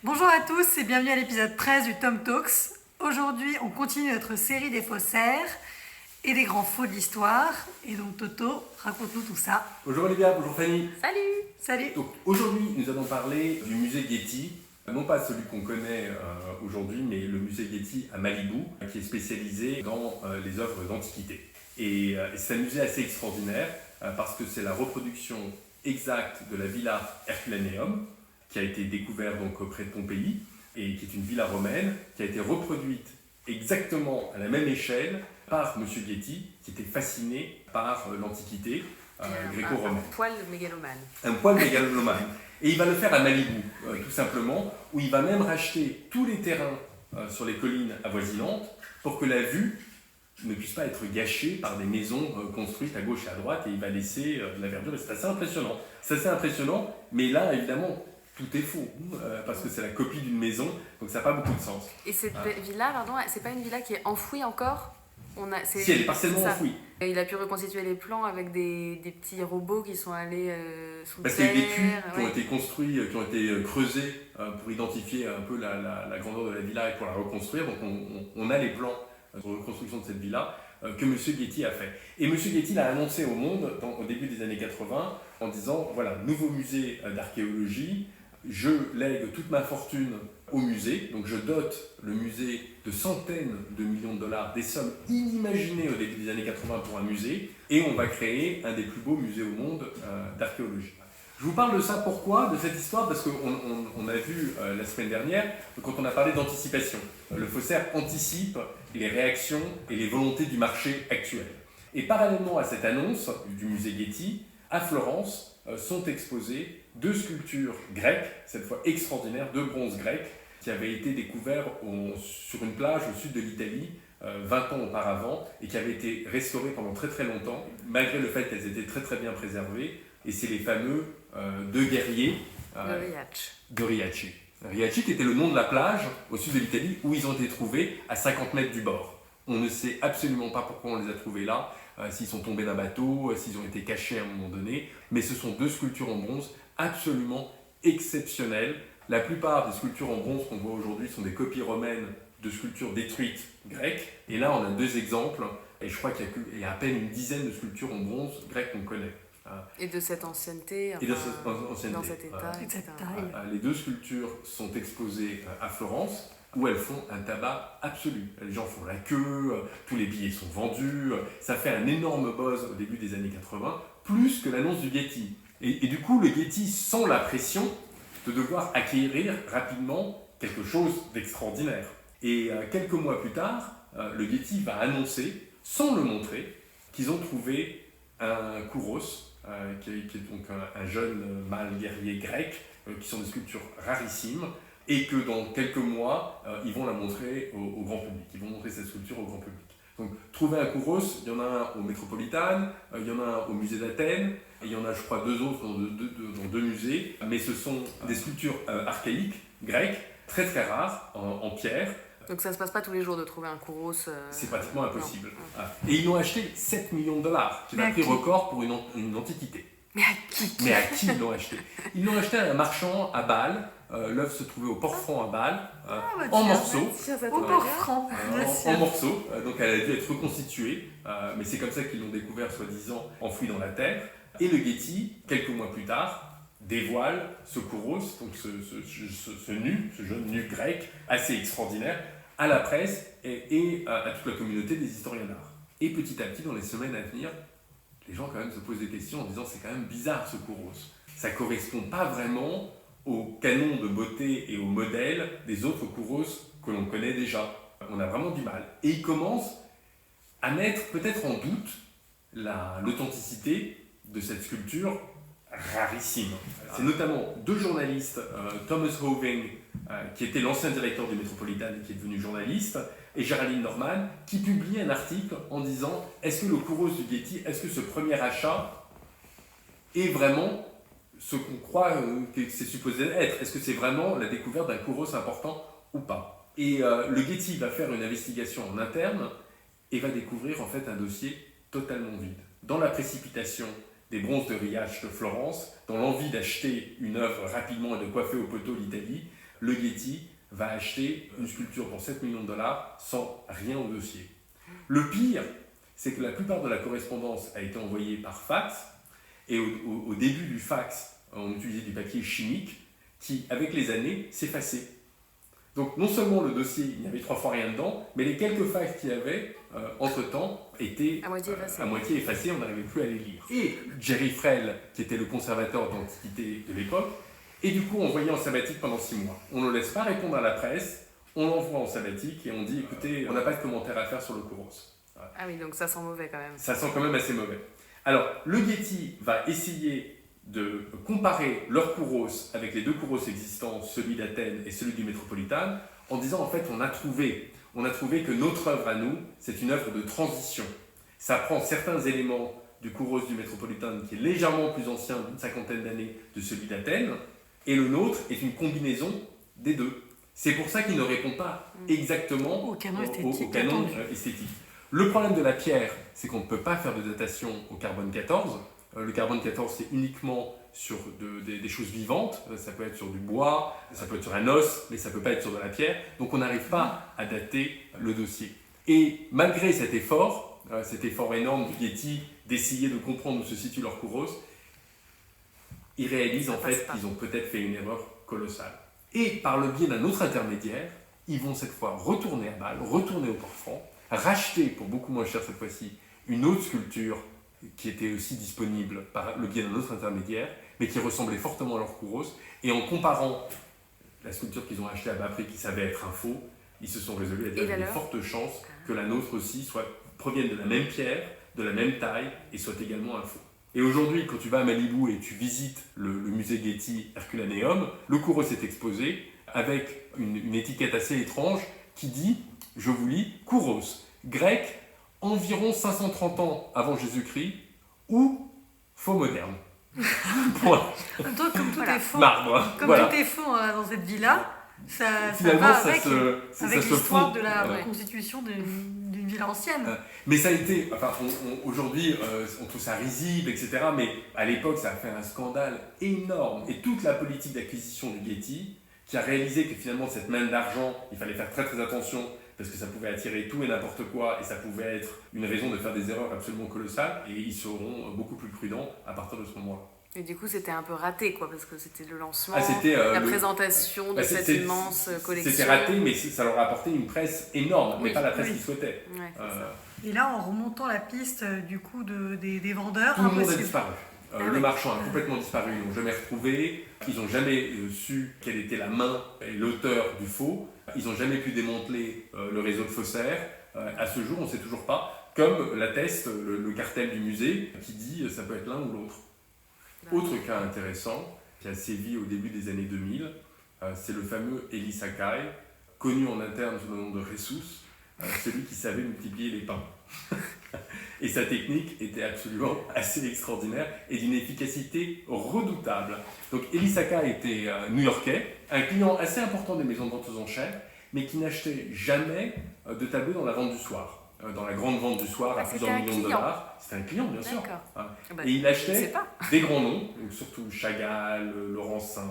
Bonjour à tous et bienvenue à l'épisode 13 du Tom Talks. Aujourd'hui, on continue notre série des faussaires et des grands faux de l'histoire. Et donc Toto, raconte-nous tout ça. Bonjour Olivia, bonjour Fanny. Salut! Salut. Donc aujourd'hui, nous allons parler du musée Getty, non pas celui qu'on connaît aujourd'hui, mais le musée Getty à Malibu, qui est spécialisé dans les œuvres d'antiquité. Et c'est un musée assez extraordinaire parce que c'est la reproduction exacte de la villa Herculaneum, qui a été découverte donc près de Pompéi, et qui est une villa romaine, qui a été reproduite exactement à la même échelle par M. Getty, qui était fasciné par l'Antiquité gréco-romaine. Un poil mégalomane. Un poil mégalomane. Et il va le faire à Malibu, tout simplement, où il va même racheter tous les terrains sur les collines avoisinantes pour que la vue ne puisse pas être gâchée par des maisons construites à gauche et à droite, et il va laisser de la verdure, et c'est assez impressionnant. C'est assez impressionnant, mais là, évidemment, tout est faux, parce que c'est la copie d'une maison, donc ça n'a pas beaucoup de sens. Et cette villa, pardon, c'est pas une villa qui est enfouie encore? Si, elle est partiellement enfouie. Et il a pu reconstituer les plans avec des petits robots qui sont allés sous terre. C'est des culs qui ont été construits, qui ont été creusés pour identifier un peu la grandeur de la villa et pour la reconstruire. Donc on a les plans de reconstruction de cette villa que M. Getty a fait. Et M. Getty l'a annoncé au monde au début des années 80 en disant, voilà, nouveau musée d'archéologie, je lègue toute ma fortune au musée, donc je dote le musée de centaines de millions de dollars, des sommes inimaginées au début des années 80 pour un musée, et on va créer un des plus beaux musées au monde d'archéologie. Je vous parle de ça, pourquoi? De cette histoire, parce qu'on a vu la semaine dernière, quand on a parlé d'anticipation. Le faussaire anticipe les réactions et les volontés du marché actuel. Et parallèlement à cette annonce du musée Getty, à Florence, sont exposées deux sculptures grecques, cette fois extraordinaires, deux bronzes grecs, qui avaient été découverts sur une plage au sud de l'Italie 20 ans auparavant et qui avaient été restaurées pendant très très longtemps, malgré le fait qu'elles étaient très très bien préservées. Et c'est les fameux deux guerriers de Riace. Riace qui était le nom de la plage au sud de l'Italie où ils ont été trouvés à 50 mètres du bord. On ne sait absolument pas pourquoi on les a trouvés là, s'ils sont tombés d'un bateau, s'ils ont été cachés à un moment donné, mais ce sont deux sculptures en bronze absolument exceptionnelles. La plupart des sculptures en bronze qu'on voit aujourd'hui sont des copies romaines de sculptures détruites grecques, et là on a deux exemples, et je crois qu'il y a à peine une dizaine de sculptures en bronze grecques qu'on connaît. Et de cette ancienneté, dans cet état, etc. Les deux sculptures sont exposées à Florence, où elles font un tabac absolu. Les gens font la queue, tous les billets sont vendus, ça fait un énorme buzz au début des années 80, plus que l'annonce du Getty. Et du coup, le Getty sent la pression de devoir acquérir rapidement quelque chose d'extraordinaire. Et quelques mois plus tard, le Getty va annoncer, sans le montrer, qu'ils ont trouvé un kouros, qui est donc un jeune mâle guerrier grec, qui sont des sculptures rarissimes, et que dans quelques mois, ils vont la montrer au grand public. Ils vont montrer cette sculpture au grand public. Donc, trouver un kouros, il y en a un au Métropolitane, il y en a un au musée d'Athènes, et il y en a, je crois, deux autres dans deux musées, mais ce sont des sculptures archaïques, grecques, très très rares, en pierre. Donc ça ne se passe pas tous les jours de trouver un kouros. C'est pratiquement impossible. Et ils l'ont acheté 7 millions de dollars, qui est un prix record pour une antiquité. Mais à qui? Mais à qui ils l'ont acheté? Ils l'ont acheté à un marchand à Bâle. L'œuvre se trouvait au Port-Franc à Bâle, en morceaux. Au Port-Franc, bien sûr. En morceaux, donc elle a dû être reconstituée, mais c'est comme ça qu'ils l'ont découvert, soi-disant, enfoui dans la terre. Et le Getty, quelques mois plus tard, dévoile ce kouros, donc ce jeune nu grec, assez extraordinaire, à la presse et à toute la communauté des historiens d'art. Et petit à petit, dans les semaines à venir, les gens quand même se posent des questions en disant c'est quand même bizarre ce kouros. Ça ne correspond pas vraiment au canon de beauté et au modèle des autres kouros que l'on connaît déjà. On a vraiment du mal. Et ils commencent à mettre peut-être en doute l'authenticité de cette sculpture rarissime. C'est notamment deux journalistes, Thomas Hoving, qui était l'ancien directeur du Métropolitane et qui est devenu journaliste, et Géraldine Norman, qui publient un article en disant est-ce que le kouros du Getty, est-ce que ce premier achat est vraiment ce qu'on croit que c'est supposé être? Est-ce que c'est vraiment la découverte d'un kouros important ou pas? Et le Getty va faire une investigation en interne et va découvrir en fait un dossier totalement vide. Dans la précipitation des bronzes de Riace de Florence, dans l'envie d'acheter une œuvre rapidement et de coiffer au poteau l'Italie, le Getty va acheter une sculpture pour 7 millions de dollars sans rien au dossier. Le pire, c'est que la plupart de la correspondance a été envoyée par fax, et au début du fax, on utilisait du papier chimique qui, avec les années, s'effaçait. Donc non seulement le dossier, il n'y avait 3 fois rien dedans, mais les quelques fax qu'il y avait, entre-temps, étaient à moitié effacés, on n'arrivait plus à les lire. Et Jerry Frell, qui était le conservateur d'antiquité de l'époque, et du coup envoyé en sabbatique pendant 6 mois. On ne laisse pas répondre à la presse, on l'envoie en sabbatique et on dit, écoutez, on n'a pas de commentaires à faire sur le Kouros. Voilà. Ah oui, donc ça sent mauvais quand même. Ça sent quand même assez mauvais. Alors, le Getty va essayer de comparer leur Kouros avec les 2 Kouros existants, celui d'Athènes et celui du Métropolitain, en disant en fait on a trouvé que notre œuvre à nous, c'est une œuvre de transition. Ça prend certains éléments du Kouros du Métropolitain qui est légèrement plus ancien, d'une 50aine d'années, de celui d'Athènes, et le nôtre est une combinaison des 2. C'est pour ça qu'il ne répond pas exactement au canon esthétique. Le problème de la pierre, c'est qu'on ne peut pas faire de datation au carbone 14. Le carbone 14, c'est uniquement sur des choses vivantes. Ça peut être sur du bois, ça peut être sur un os, mais ça ne peut pas être sur de la pierre. Donc on n'arrive pas à dater le dossier. Et malgré cet effort énorme du Getty d'essayer de comprendre où se situe leur Kouros, ils réalisent en fait qu'ils ont peut-être fait une erreur colossale. Et par le biais d'un autre intermédiaire, ils vont cette fois retourner à Bâle, retourner au Port-Franc, racheter pour beaucoup moins cher cette fois-ci une autre sculpture qui était aussi disponible par le biais d'un autre intermédiaire, mais qui ressemblait fortement à leur Kouros. Et en comparant la sculpture qu'ils ont achetée à bas prix, qui savait être un faux, ils se sont résolus à dire qu'il y a de fortes chances que la nôtre aussi provienne de la même pierre, de la même taille, et soit également un faux. Et aujourd'hui, quand tu vas à Malibu et tu visites le musée Getty Herculaneum, le Kouros est exposé avec une étiquette assez étrange qui dit, je vous lis, Kouros, grec, environ 530 ans avant Jésus-Christ, ou faux moderne. Point. Comme tout est faux, Marbre. comme Voilà. tout est faux dans cette villa, ça Finalement, va ça avec se l'histoire fond. de la Voilà. reconstitution d'une villa ancienne. Mais ça a été, enfin, aujourd'hui, on trouve ça risible, etc. Mais à l'époque, ça a fait un scandale énorme. Et toute la politique d'acquisition du Getty, qui a réalisé que finalement, cette manne d'argent, il fallait faire très très attention, parce que ça pouvait attirer tout et n'importe quoi, et ça pouvait être une raison de faire des erreurs absolument colossales, et ils seront beaucoup plus prudents à partir de ce moment-là. Et du coup, c'était un peu raté, quoi, parce que c'était le lancement, présentation de cette immense collection. C'était raté, mais ça leur a apporté une presse énorme, mais pas la presse qu'ils souhaitaient. Ouais, c'est ça. Et là, en remontant la piste du coup des vendeurs, tout le monde a disparu. Le oui. marchand a complètement disparu, ils ne l'ont jamais retrouvé, ils n'ont jamais su quelle était la main et l'auteur du faux, ils n'ont jamais pu démanteler le réseau de faussaires. À ce jour, on ne sait toujours pas, comme l'atteste le cartel du musée qui dit ça peut être l'un ou l'autre. Autre cas intéressant qui a sévi au début des années 2000, c'est le fameux Elie Sakai, connu en interne sous le nom de Ressus, celui qui savait multiplier les pains. Et sa technique était absolument assez extraordinaire et d'une efficacité redoutable. Donc Elie Sakai était new-yorkais, un client assez important des maisons de vente aux enchères, mais qui n'achetait jamais de tableaux dans la vente du soir. Dans la grande vente du soir à plusieurs millions de dollars. C'était un client, bien sûr. Et il achetait des grands noms, donc surtout Chagall, Laurencin,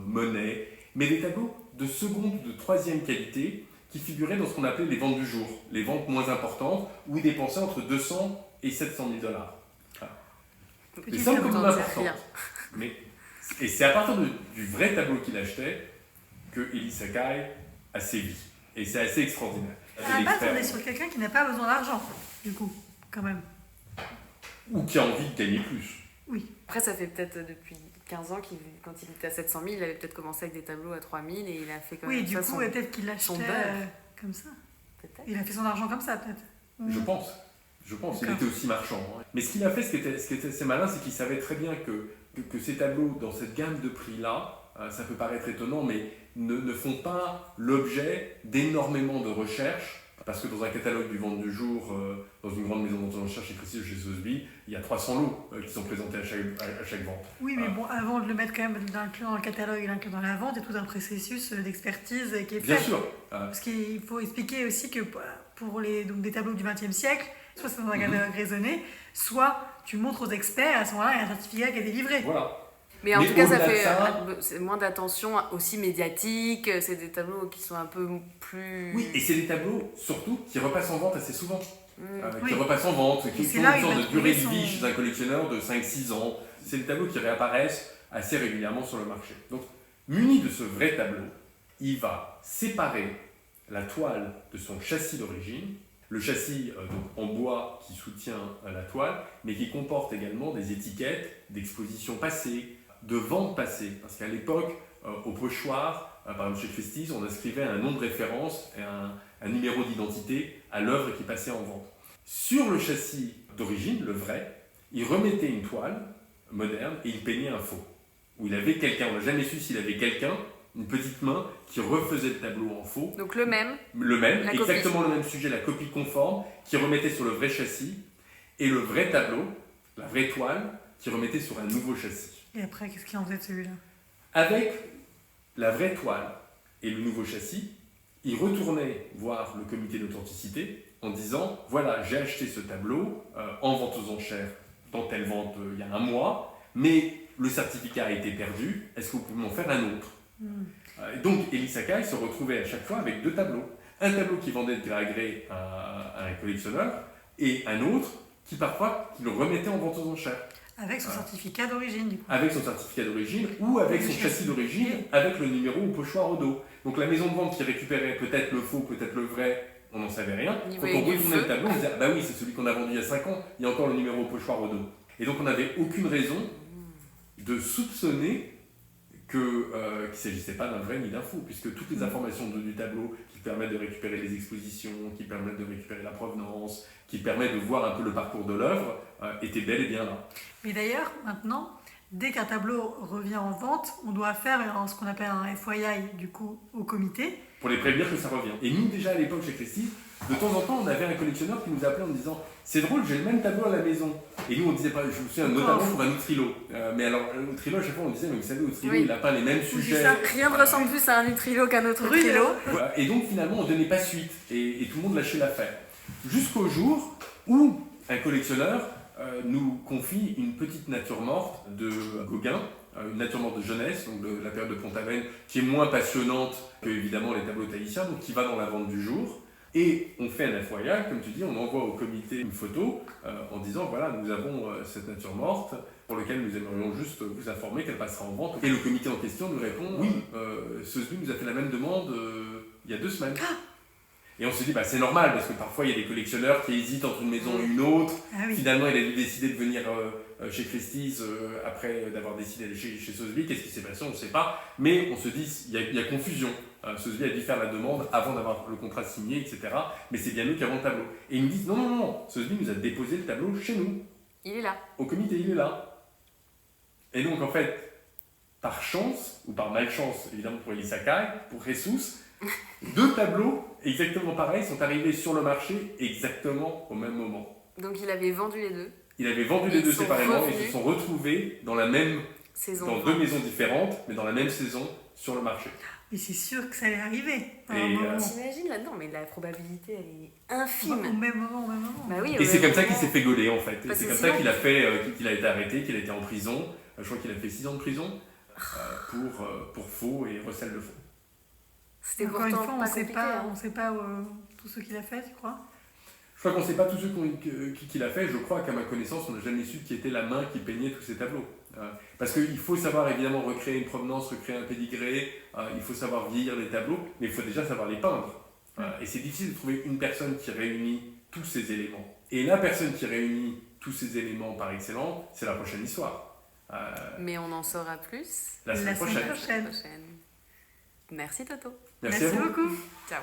Monet, mais des tableaux de seconde ou de troisième qualité qui figuraient dans ce qu'on appelait les ventes du jour, les ventes moins importantes, où il dépensait entre 200 et 700 000 dollars. Des sommes comme importantes. Et c'est à partir du vrai tableau qu'il achetait que Elie Sakai a sévi. Et c'est assez extraordinaire. À la base, on est sur quelqu'un qui n'a pas besoin d'argent, du coup, quand même. Ou qui a envie de gagner plus. Oui. Après, ça fait peut-être depuis 15 ans, quand il était à 700 000, il avait peut-être commencé avec des tableaux à 3 000 et il a fait comme ça. Oui, du coup, peut-être qu'il l'achetait comme ça. Peut-être. Il a fait son argent comme ça, peut-être. Je pense. Il était aussi marchand. Hein. Mais ce qu'il a fait, ce qui était assez malin, c'est qu'il savait très bien que ces tableaux, dans cette gamme de prix-là, ça peut paraître étonnant, mais ne font pas l'objet d'énormément de recherches, parce que dans un catalogue du vente du jour, dans une grande maison de vente aux enchères chez Christie ou chez Sotheby's, il y a 300 lots qui sont présentés à chaque vente. Oui, mais bon, avant de le mettre quand même d'inclure dans le catalogue et d'inclure dans la vente, il y a tout un processus d'expertise qui est fait. Bien sûr. Parce qu'il faut expliquer aussi que pour des tableaux du XXe siècle, soit c'est dans un catalogue raisonné, soit tu montres aux experts, à ce moment-là, il y a un certificat qui est délivré. Voilà. Mais en Mais tout cas, ça au-delà de fait ça- c'est moins d'attention aussi médiatique. C'est des tableaux qui sont un peu plus. Oui, et c'est des tableaux, surtout, qui repassent en vente assez souvent. Qui Oui. repassent en vente, qui c'est ont là une où il sorte va de trouver durée de vie son- chez un collectionneur de 5-6 ans. C'est des tableaux qui réapparaissent assez régulièrement sur le marché. Donc, muni de ce vrai tableau, il va séparer la toile de son châssis d'origine, le châssis donc en bois qui soutient la toile, mais qui comporte également des étiquettes d'expositions passées, de ventes passées. Parce qu'à l'époque, au pochoir, par exemple chez Christie's, on inscrivait un nom de référence et un numéro d'identité à l'œuvre qui passait en vente. Sur le châssis d'origine, le vrai, il remettait une toile moderne et il peignait un faux. Où il avait quelqu'un, on n'a jamais su s'il avait quelqu'un, une petite main, qui refaisait le tableau en faux. Donc le même. Le même, La exactement le même sujet, la copie conforme, qui remettait sur le vrai châssis, et le vrai tableau, la vraie toile, qui remettait sur un nouveau châssis. Et après, qu'est-ce qu'il en faisait de celui-là? Avec la vraie toile et le nouveau châssis, il retournait voir le comité d'authenticité en disant « Voilà, j'ai acheté ce tableau en vente aux enchères dans telle vente il y a un mois, mais le certificat a été perdu, est-ce que vous pouvez m'en faire un autre ?» Donc Elie Sakai se retrouvait à chaque fois avec deux tableaux. Un tableau qui vendait de gré à gré à un collectionneur et un autre qui parfois qui le remettait en vente aux enchères. Avec son certificat d'origine, du coup. Avec son certificat d'origine ou avec son châssis d'origine, avec le numéro au pochoir au dos. Donc la maison de vente qui récupérait peut-être le faux, peut-être le vrai, on n'en savait rien. Il Quand voyait on du retournait feu. le tableau, on disait ah bah oui, c'est celui qu'on a vendu il y a 5 ans, il y a encore le numéro au pochoir au dos. Et donc on n'avait aucune raison de soupçonner qu'il ne s'agissait pas d'un vrai ni d'un faux, puisque toutes les informations du tableau qui permettent de récupérer les expositions, qui permettent de récupérer la provenance, qui permettent de voir un peu le parcours de l'œuvre, étaient bel et bien là. Mais d'ailleurs, maintenant, dès qu'un tableau revient en vente, on doit faire ce qu'on appelle un FYI, du coup, au comité. Pour les prévenir que ça revient. Et nous, déjà à l'époque chez Christie's, de temps en temps, on avait un collectionneur qui nous appelait en disant « C'est drôle, j'ai le même tableau à la maison ». Et nous, on disait pas, je me souviens notamment pour un Outrilo. Mais alors, Outrilo, à chaque fois, on disait « Mais vous savez, Outrilo, Oui. il n'a pas les mêmes sujets. » Rien ne ressemble plus à un Utrilo qu'un autre Oui, Utrilo. Voilà. Et donc, finalement, on ne donnait pas suite. Et tout le monde lâchait l'affaire. Jusqu'au jour où un collectionneur nous confie une petite nature morte de Gauguin, une nature morte de jeunesse, donc de la période de Pont-Aven, qui est moins passionnante que évidemment les tableaux tahitiens, donc qui va dans la vente du jour. Et on fait un FYI, comme tu dis, on envoie au comité une photo en disant voilà, nous avons cette nature morte pour laquelle nous aimerions juste vous informer qu'elle passera en vente. Et le comité en question nous répond oui, Sotheby nous a fait la même demande il y a 2 semaines. Et on se dit, bah, c'est normal, parce que parfois il y a des collectionneurs qui hésitent entre une maison et une autre. Ah oui. Finalement, il a dû décider de venir chez Christie's après d'avoir décidé d'aller chez Sotheby. Qu'est-ce qui s'est passé? On ne sait pas. Mais on se dit, il y a confusion. Sotheby a dû faire la demande avant d'avoir le contrat signé, etc. Mais c'est bien nous qui avons le tableau. Et ils nous disent, non, Sotheby nous a déposé le tableau chez nous. Il est là. Au comité, il est là. Et donc, en fait, par chance, ou par malchance, évidemment pour Elie Sakai, pour Jesus, 2 tableaux exactement pareils sont arrivés sur le marché exactement au même moment. Donc il avait vendu les deux. Il avait vendu les Ils deux sont séparément et revenus. se sont retrouvés dans la même, Saison. dans 2 maisons différentes, mais dans la même saison sur le marché. Mais c'est sûr que ça allait arriver. À Et, un moment. T'imagines là-dedans, mais la probabilité elle est Au infime. même moment, au même moment. Bah oui, Et c'est comme ça qu'il vraiment. s'est fait gauler en fait. Et Parce c'est que comme ça sinon- qu'il a fait, qu'il a été arrêté, qu'il a été en prison. Je crois qu'il a fait 6 ans de prison pour faux et recel de faux. C'était Encore une pourtant fois, on pas sait compliqué. pas, hein. on sait pas tout ce qu'il a fait, tu crois? Je crois qu'on ne sait pas tous ceux qu'il a fait. Je crois qu'à ma connaissance, on n'a jamais su qui était la main qui peignait tous ces tableaux. Parce qu'il faut savoir évidemment recréer une provenance, recréer un pédigré, il faut savoir vieillir les tableaux, mais il faut déjà savoir les peindre. Et c'est difficile de trouver une personne qui réunit tous ces éléments. Et la personne qui réunit tous ces éléments par excellence, c'est la prochaine histoire. Mais on en saura plus La semaine La semaine prochaine. prochaine. la prochaine. Merci Toto. Merci à vous. beaucoup. Ciao.